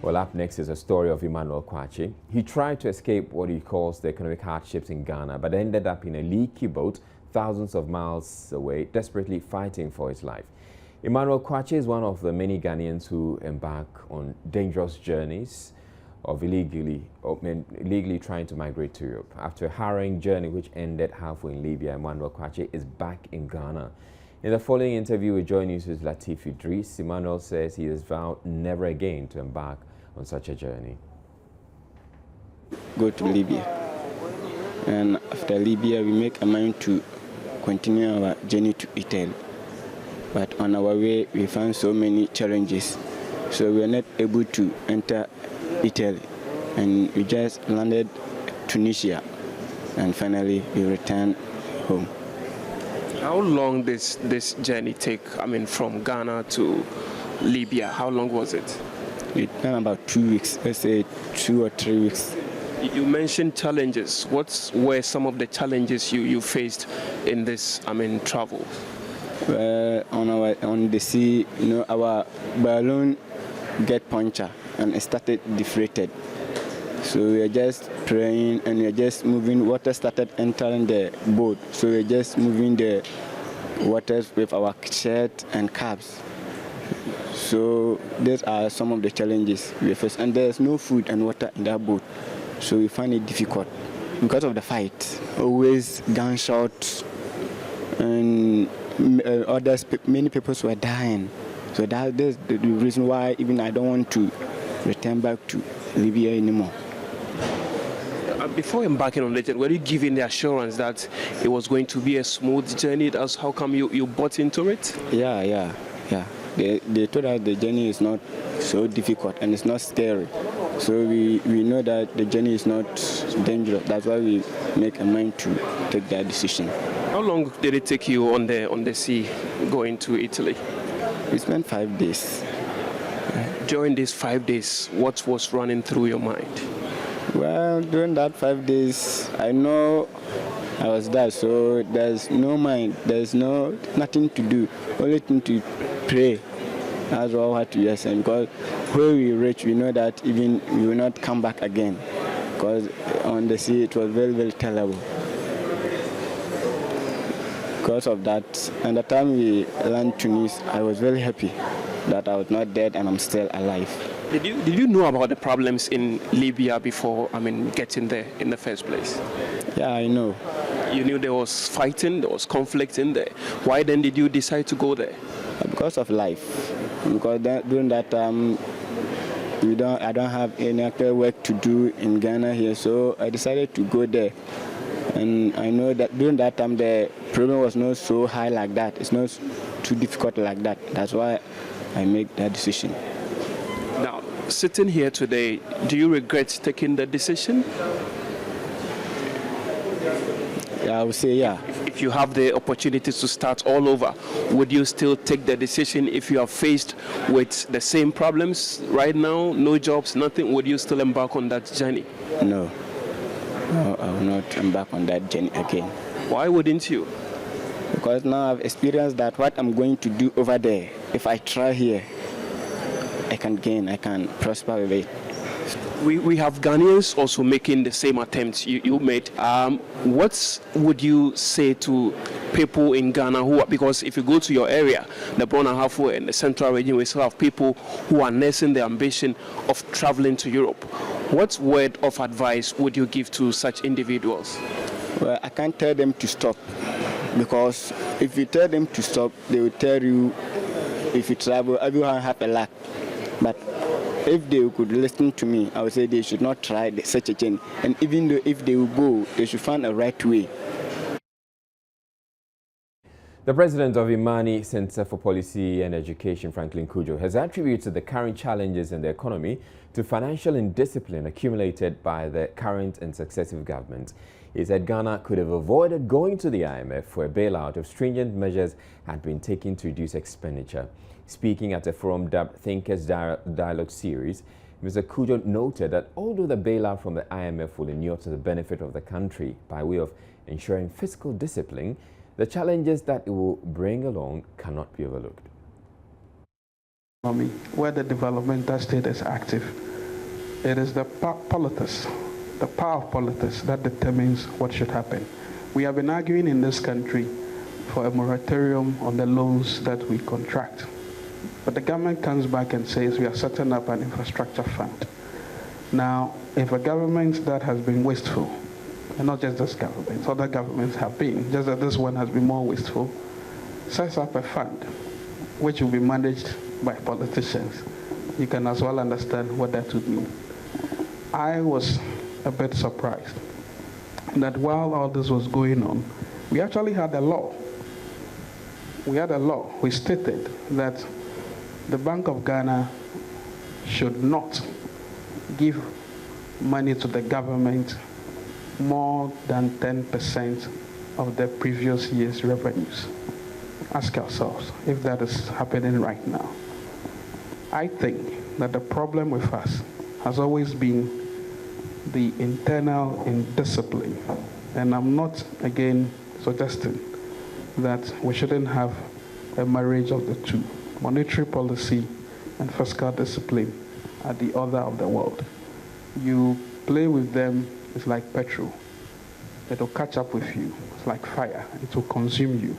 Well, up next is a story of Emmanuel Kwachi. He tried to escape what he calls the economic hardships in Ghana, but ended up in a leaky boat thousands of miles away, desperately fighting for his life. Emmanuel Kwachi is one of the many Ghanaians who embark on dangerous journeys of illegally trying to migrate to Europe. After a harrowing journey which ended halfway in Libya, Emmanuel Kwachi is back in Ghana. In the following interview with Joy News' Latif Idris, Emmanuel says he has vowed never again to embark on such a journey. Go to Libya. And after Libya, we make a mind to continue our journey to Italy. But on our way, we found so many challenges. So we are not able to enter Italy. And we just landed Tunisia. And finally, we returned home. How long did this journey take? From Ghana to Libya, how long was it? It took about 2 weeks, let's say 2 or 3 weeks. You mentioned challenges. What were some of the challenges you faced in this, travel? On the sea, our balloon get punctured and it started deflated. So we are just praying and we are just moving. Water started entering the boat. So we are just moving the waters with our shirt and caps. So these are some of the challenges we face. And there's no food and water in that boat. So we find it difficult because of the fight. Always gunshots and many people were dying. So that's the reason why even I don't want to return back to Libya anymore. Before embarking on the journey, were you given the assurance that it was going to be a smooth journey? That's how come you bought into it? Yeah. They told us the journey is not so difficult and it's not scary. So we know that the journey is not dangerous. That's why we make a mind to take that decision. How long did it take you on the sea going to Italy? We spent 5 days. During these 5 days, what was running through your mind? Well, during that 5 days, I know I was there, so there's no mind, there's nothing to do, only thing to pray. That's all I had to just say, because where we reach, we know that even we will not come back again, because on the sea it was very, very terrible. Because of that, and the time we landed Tunis, I was very happy that I was not dead and I'm still alive. Did you know about the problems in Libya before, getting there in the first place? Yeah, I know. You knew there was fighting, there was conflict in there. Why then did you decide to go there? Because of life. Because during that time, I don't have any actual work to do in Ghana here, so I decided to go there. And I know that during that time, the problem was not so high like that. It's not too difficult like that. That's why I made that decision. Now, sitting here today, do you regret taking the decision? Yeah, I would say yeah. If you have the opportunity to start all over, would you still take the decision if you are faced with the same problems right now, no jobs, nothing? Would you still embark on that journey? No, I will not embark on that journey again. Why wouldn't you? Because now I've experienced that what I'm going to do over there, if I try here, I can gain, I can prosper with it. We have Ghanaians also making the same attempts you made. What would you say to people in Ghana because if you go to your area, the Borno Ahafo and the central region, we still have people who are nursing the ambition of traveling to Europe. What word of advice would you give to such individuals? Well, I can't tell them to stop, because if you tell them to stop, they will tell you if you travel, everyone have a luck. But if they could listen to me, I would say they should not try such a thing. And even though if they will go, they should find a right way. The president of Imani Center for Policy and Education, Franklin Kujo, has attributed the current challenges in the economy to financial indiscipline accumulated by the current and successive government. He said Ghana could have avoided going to the IMF for a bailout if stringent measures had been taken to reduce expenditure. Speaking at a forum dubbed Thinkers Dialogue Series, Mr. Kujo noted that although the bailout from the IMF will inure to the benefit of the country by way of ensuring fiscal discipline, the challenges that it will bring along cannot be overlooked. Where the developmental state is active, it is the power of politics that determines what should happen. We have been arguing in this country for a moratorium on the loans that we contract. But the government comes back and says we are setting up an infrastructure fund. Now, if a government that has been wasteful, and not just this government, other governments have been, just that this one has been more wasteful, sets up a fund which will be managed by politicians, you can as well understand what that would mean. I was a bit surprised that while all this was going on, we actually had a law. We had a law which stated that the Bank of Ghana should not give money to the government more than 10% of the previous year's revenues. Ask ourselves if that is happening right now. I think that the problem with us has always been the internal indiscipline. And I'm not, again, suggesting that we shouldn't have a marriage of the two. Monetary policy and fiscal discipline are the other of the world. You play with them, it's like petrol. It will catch up with you. It's like fire. It will consume you.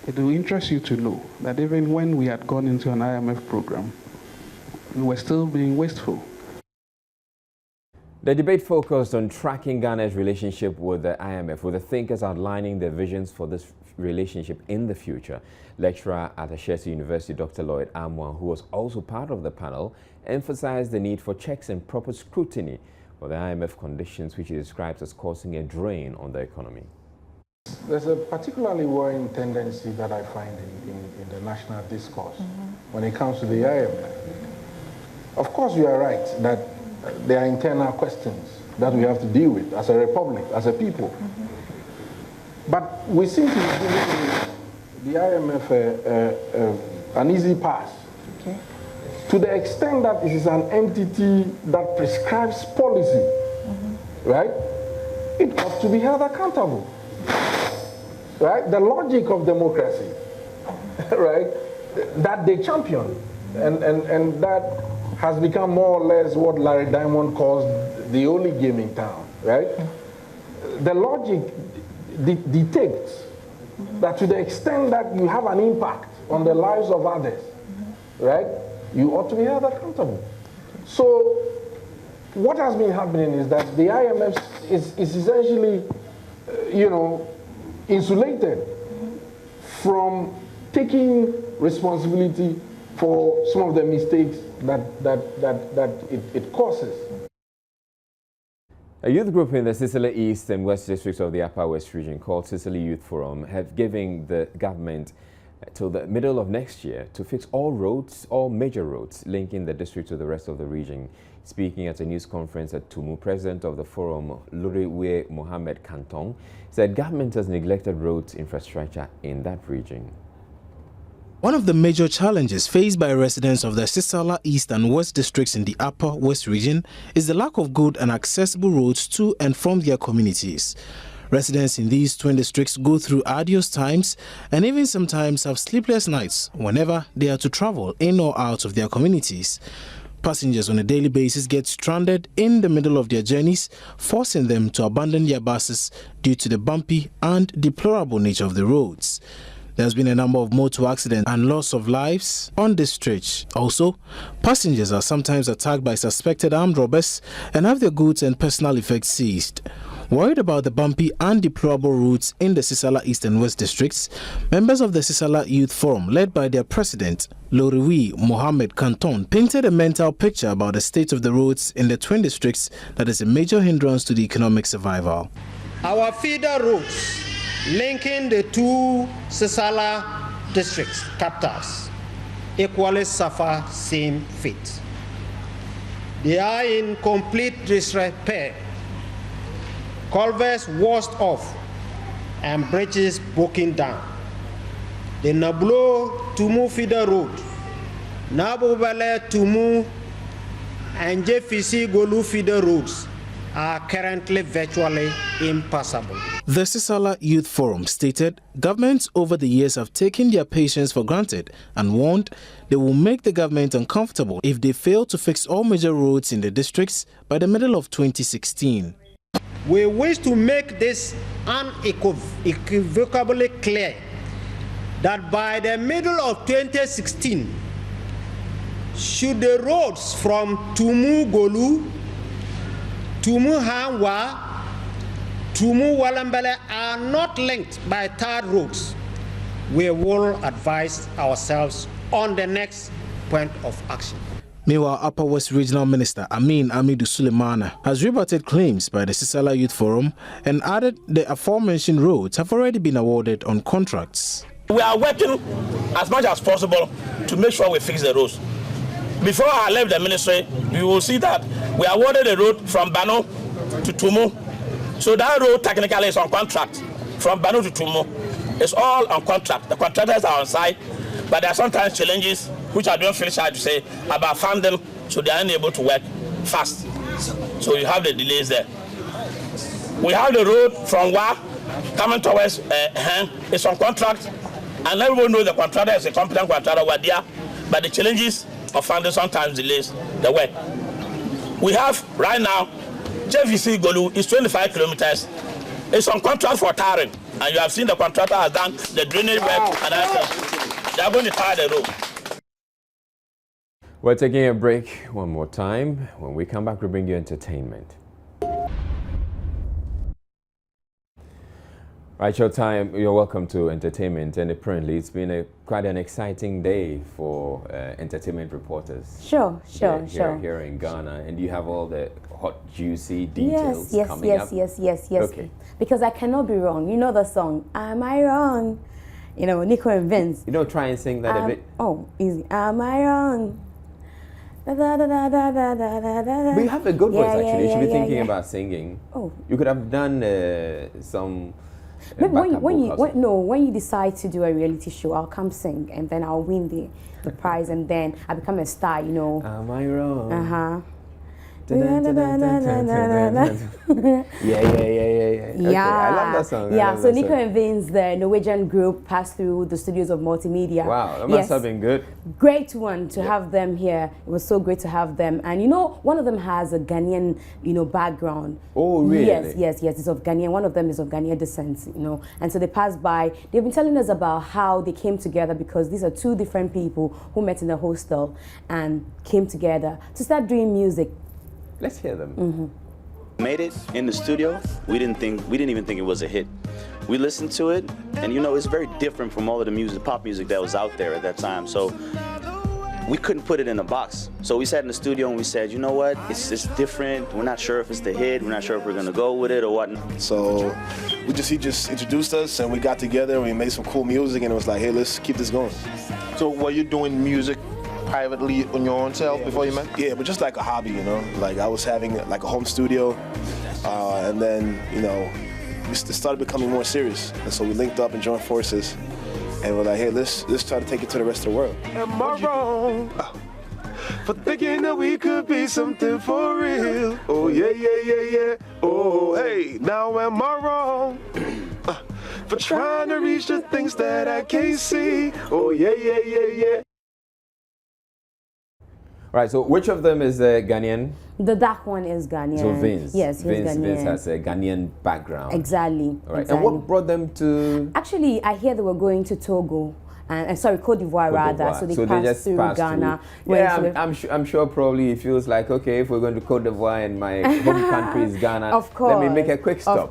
It will interest you to know that even when we had gone into an IMF program, we were still being wasteful. The debate focused on tracking Ghana's relationship with the IMF, with the thinkers outlining their visions for this relationship in the future. Lecturer at Ashesi University, Dr. Lloyd Amwan, who was also part of the panel, emphasized the need for checks and proper scrutiny for the IMF conditions which he describes as causing a drain on the economy. There's a particularly worrying tendency that I find in the national discourse when it comes to the IMF. Of course, you are right that there are internal questions that we have to deal with as a republic, as a people. But we seem to be giving the IMF an easy pass. Okay. To the extent that it is an entity that prescribes policy, right? It ought to be held accountable. Right? The logic of democracy, right? That they champion, and that has become more or less what Larry Diamond calls the only game in town, right? The logic dictates that to the extent that you have an impact on the lives of others, right? You ought to be held accountable. So what has been happening is that the IMF is essentially, insulated from taking responsibility for some of the mistakes that it causes. A youth group in the Sicily East and West districts of the Upper West region called Sicily Youth Forum have given the government till the middle of next year to fix all roads, all major roads linking the district to the rest of the region. Speaking at a news conference at Tumu, president of the forum, Luriwe Mohammed Kantong, said government has neglected roads infrastructure in that region. One of the major challenges faced by residents of the Sisala East and West districts in the Upper West region is the lack of good and accessible roads to and from their communities. Residents in these twin districts go through arduous times and even sometimes have sleepless nights whenever they are to travel in or out of their communities. Passengers on a daily basis get stranded in the middle of their journeys, forcing them to abandon their buses due to the bumpy and deplorable nature of the roads. There's been a number of motor accidents and loss of lives on this stretch. Also, passengers are sometimes attacked by suspected armed robbers and have their goods and personal effects seized. Worried about the bumpy and deplorable routes in the Sisala East and West districts, members of the Sisala Youth Forum, led by their president, Luriwe Mohammed Kantong, painted a mental picture about the state of the roads in the twin districts that is a major hindrance to the economic survival. Our feeder roads linking the two Sisala districts, capitals, equally suffer same fate. They are in complete disrepair. Culverts washed off and bridges broken down. The Nablo Tumu feeder road, Nabubale Tumu and JFC Golu feeder roads are currently virtually impassable. The Sisala Youth Forum stated governments over the years have taken their patience for granted and warned they will make the government uncomfortable if they fail to fix all major roads in the districts by the middle of 2016. We wish to make this unequivocally clear that by the middle of 2016, should the roads from Tumu Golu, Tumu Hanwa, Tumu Walambele are not linked by third roads, we will advise ourselves on the next point of action. Meanwhile, Upper West Regional Minister Amin Amidu Suleimana has rebutted claims by the Sisala Youth Forum and added the aforementioned roads have already been awarded on contracts. We are working as much as possible to make sure we fix the roads. Before I left the ministry, you will see that we awarded a road from Bano to Tumu. So that road technically is on contract from Bano to Tumu. It's all on contract. The contractors are on site, but there are sometimes challenges which I don't feel shy to say about funding, so they are unable to work fast. So you have the delays there. We have the road from Wa coming towards Hen. It's on contract, and everyone knows the contractor is a competent contractor over there, but the challenges of funding sometimes delays the work. We have right now JVC Golu is 25 kilometers. It's on contract for tarring, and you have seen the contractor has done the drainage work and everything. They are going to tar the road. We're taking a break one more time. When we come back, we'll bring you entertainment. Right, Showtime, you're welcome to entertainment, and apparently it's been quite an exciting day for entertainment reporters. Sure. Here in Ghana, and you have all the hot, juicy details coming up. Yes. Okay. Because I cannot be wrong. You know the song, Am I Wrong? You know, Nico and Vince. You know, try and sing that a bit. Oh, easy. Am I wrong? We have a good voice, actually. You should be thinking about singing. Oh. You could have done some. Maybe when you decide to do a reality show, I'll come sing and then I'll win the prize and then I become a star, you know. Am I wrong? Yeah. Okay, I love that song. So Nico and Vince, the Norwegian group, passed through the studios of Multimedia. Wow, that must have been good. Great one to have them here. It was so great to have them. And you know, one of them has a Ghanaian, background. Oh, really? Yes. It's of Ghanaian. One of them is of Ghanaian descent, And so they passed by. They've been telling us about how they came together because these are two different people who met in a hostel and came together to start doing music. Let's hear them. Made it in the studio. We didn't even think it was a hit. We listened to it, and it's very different from all of the pop music that was out there at that time. So we couldn't put it in a box. So we sat in the studio and we said, you know what? It's different. We're not sure if it's the hit. We're not sure if we're gonna go with it or what. So he just introduced us, and we got together and we made some cool music, and it was like, hey, let's keep this going. So were you doing music privately on your own self before you met? Yeah, but just like a hobby, Like I was having like a home studio, and then it started becoming more serious, and so we linked up and joined forces, and we're like, hey, let's try to take it to the rest of the world. Am I wrong for thinking that we could be something for real? Oh yeah. Oh hey, now am I wrong for trying to reach the things that I can't see? Oh yeah. Right, so which of them is Ghanaian? The dark one is Ghanaian. So Vince. Yes, Ghanaian. Vince has a Ghanaian background. Exactly. All right. Exactly. And what brought them to? Actually, I hear they were going to Togo. Cote d'Ivoire rather. So they passed through Ghana. Yeah, I'm sure probably it feels like, okay, if we're going to Cote d'Ivoire and my home country is Ghana, of course, let me make a quick stop.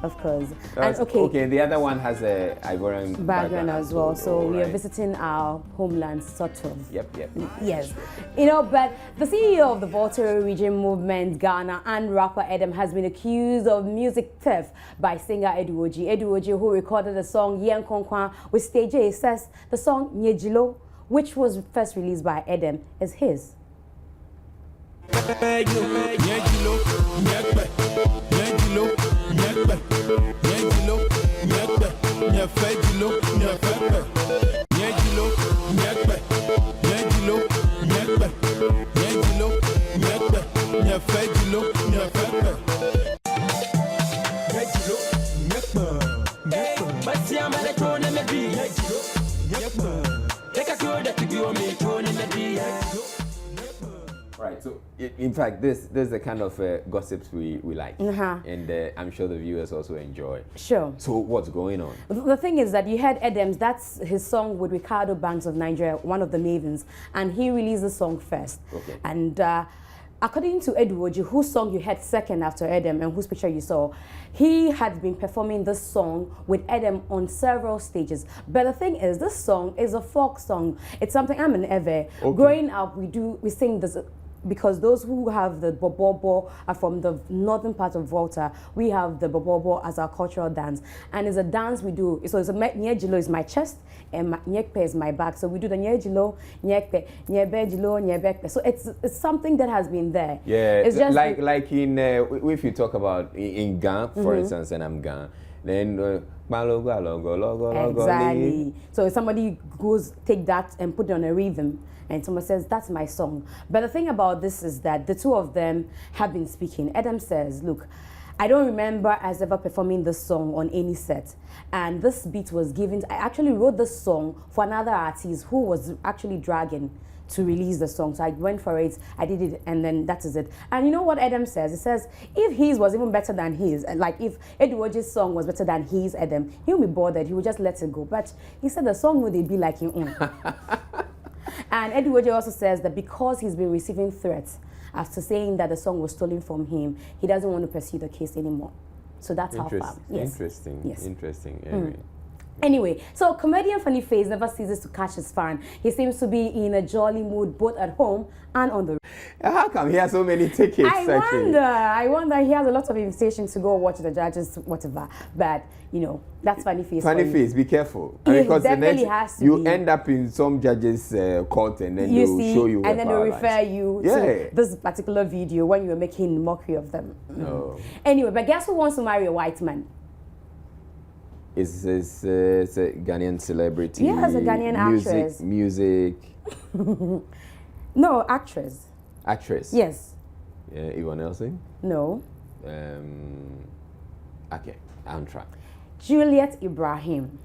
Of course. And okay, the other one has a Ivorian background as well. So we are visiting our homeland, sort of. Yep. Yes. But the CEO of the Volta Region Movement, Ghana, and rapper Edem has been accused of music theft by singer Eduoji. Eduoji, who recorded the song Yen Konkwa with Stage A, says the song Nyejilo, which was first released by Edem, is his. Right, so in fact, this is the kind of gossips we like, and I'm sure the viewers also enjoy. Sure. So what's going on? The thing is that you heard Edem's, that's his song with Ricardo Banks of Nigeria, one of the Mavens, and he released the song first. Okay. And according to Eduoji, whose song you heard second after Edem and whose picture you saw, he had been performing this song with Edem on several stages. But the thing is, this song is a folk song. It's something I'm an Ewe. Okay. Growing up, we sing this. Because those who have the bobobo are from the northern part of Volta, we have the bobobo as our cultural dance. And it's a dance we do. So Nyejilo is my chest and Nyekpe is my back. So we do the Nyejilo, Nyekpe, Nyebejilo, Nyebekpe. So it's something that has been there. Yeah, it's just like in, if you talk about in Ghana, for instance, and I'm Ghana, then exactly. So if somebody take that and put it on a rhythm, and someone says, that's my song. But the thing about this is that the two of them have been speaking. Edem says, look, I don't remember us ever performing this song on any set. And this beat was given, I actually wrote this song for another artist who was actually dragging to release the song. So I went for it, I did it, and then that is it. And you know what Edem says? He says, if his was even better than his, like if Eduoji's song was better than his Edem, he would be bothered, he would just let it go. But he said the song would be like him. And Eduoji also says that because he's been receiving threats after saying that the song was stolen from him, he doesn't want to pursue the case anymore. So that's how far. Yes. Interesting. Yes. Interesting. Anyway, so comedian Funny Face never ceases to catch his fan. He seems to be in a jolly mood both at home and on the road. How come he has so many tickets? I wonder. He has a lot of invitations to go watch the judges, whatever. But you know, that's Funny Face. Funny Face, be careful. He because definitely has to you be. end up in some judges' court and then they'll show you. And then they'll refer you to this particular video when you were making mockery of them. Oh. Anyway, but guess who wants to marry a white man? It's a Ghanaian celebrity. Yeah, it's a Ghanaian actress. Music. No, actress. Actress? Yes. Yvonne Nelson? No. Okay, I'll try. Juliet Ibrahim.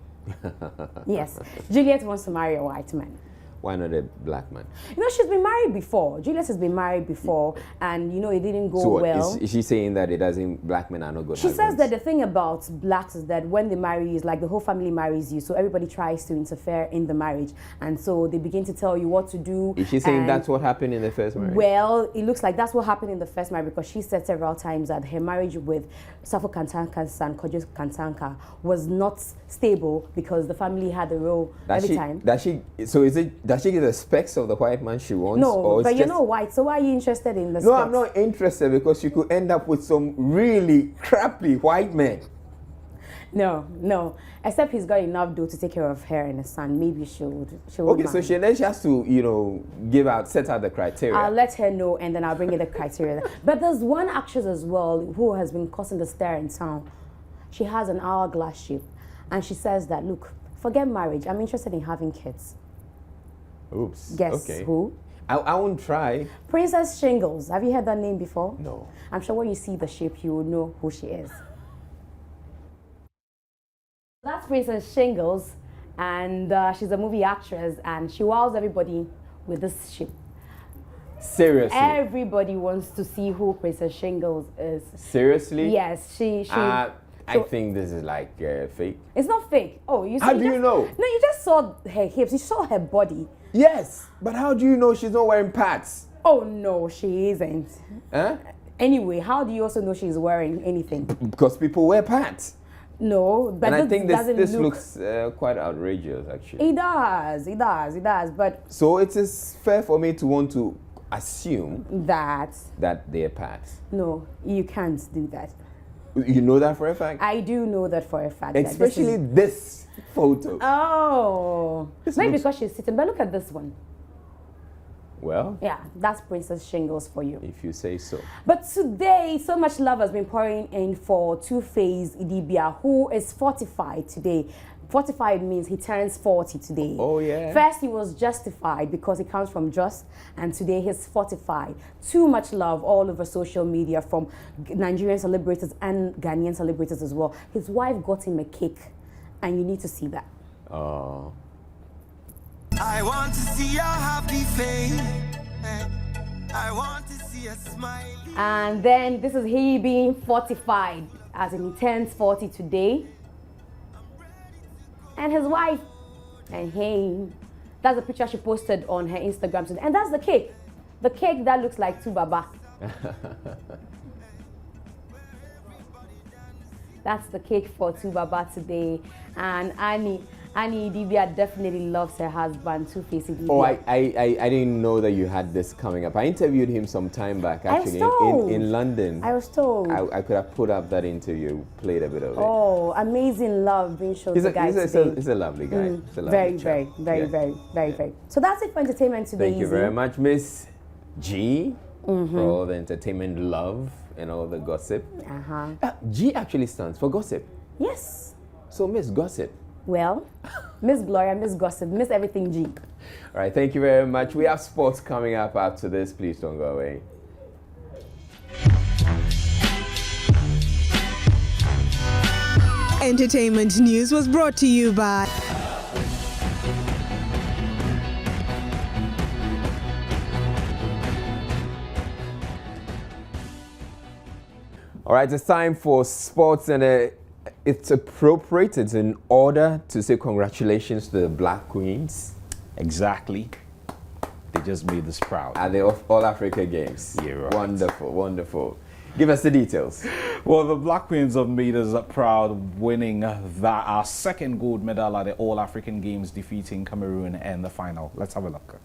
Yes. Juliet wants to marry a white man. Why not a black man? You know, she's been married before. Juliet has been married before, and you know, it didn't go well. Is she saying that black men are not good She husbands? says that the thing about blacks is that when they marry you, it's like the whole family marries you, so everybody tries to interfere in the marriage, and so they begin to tell you what to do. Is she saying that's what happened in the first marriage? Well, it looks like that's what happened in the first marriage, because she said several times that her marriage with Safo Kantanka's son, Kojo Kantanka, was not stable because the family had a role every time. Does she get the specs of the white man she wants? No, but you're not white, so why are you interested in the specs? No, I'm not interested because you could end up with some really crappy white men. No. Except he's got enough dough to take care of her and his son. Maybe she would. Okay, so she has to, set out the criteria. I'll let her know and then I'll bring you the criteria. But there's one actress as well who has been causing the stir in town. She has an hourglass shape. And she says that, look, forget marriage. I'm interested in having kids. Oops. Guess who? I won't try. Princess Shingles. Have you heard that name before? No. I'm sure when you see the shape, you will know who she is. That's Princess Shingles, and she's a movie actress, and she wows everybody with this shape. Seriously? Everybody wants to see who Princess Shingles is. Seriously? Yes, she I think this is like fake. It's not fake. Oh, you see? How do you know? No, you just saw her hips. You saw her body. Yes, but how do you know she's not wearing pads? Oh no, she isn't. Huh? Anyway, how do you also know she's wearing anything? Because people wear pads. No, but and I think this looks quite outrageous, actually. It does. But so it is fair for me to want to assume that they're pads. No, you can't do that. You know that for a fact? I do know that for a fact. Especially this photo. Oh. Maybe because she's sitting. But look at this one. Well. Yeah, that's Princess Shingles for you. If you say so. But today, so much love has been pouring in for Two-Face Idibia, who is 45 today. 45 means he turns 40 today. Oh, yeah. First, he was justified because he comes from Jos, and today he's 45. Too much love all over social media from Nigerian celebrators and Ghanaian celebrators as well. His wife got him a cake, and you need to see that. Oh. I want to see a happy face. I want to see a smile. And then this is he being 45, as in he turns 40 today. And his wife, and him. That's the picture she posted on her Instagram today. And that's the cake. The cake that looks like Tubaba. That's the cake for Tubaba today. And Annie Idibia definitely loves her husband, Two-Face Idibia. Oh, I didn't know that you had this coming up. I interviewed him some time back, actually, in London. I was told. I could have put up that interview, played a bit of it. Oh, amazing love being shown to the guy today. He's a lovely guy. He's a Very. lovely Very. So that's it for entertainment today. Thank you very much, Miss G, for all the entertainment love and all the gossip. G actually stands for gossip. Yes. So Miss Gossip. Well, Miss Gloria, Miss Gossip, Miss Everything G. All right, thank you very much. We have sports coming up after this. Please don't go away. Entertainment news was brought to you by All right, it's time for sports, and it's appropriate, it's in order to say congratulations to the Black Queens. Exactly. They just made us proud. At the All Africa Games. Yeah, right. Wonderful, wonderful. Give us the details. Well, the Black Queens have made us proud, winning our second gold medal at the All-African Games, defeating Cameroon in the final. Let's have a look.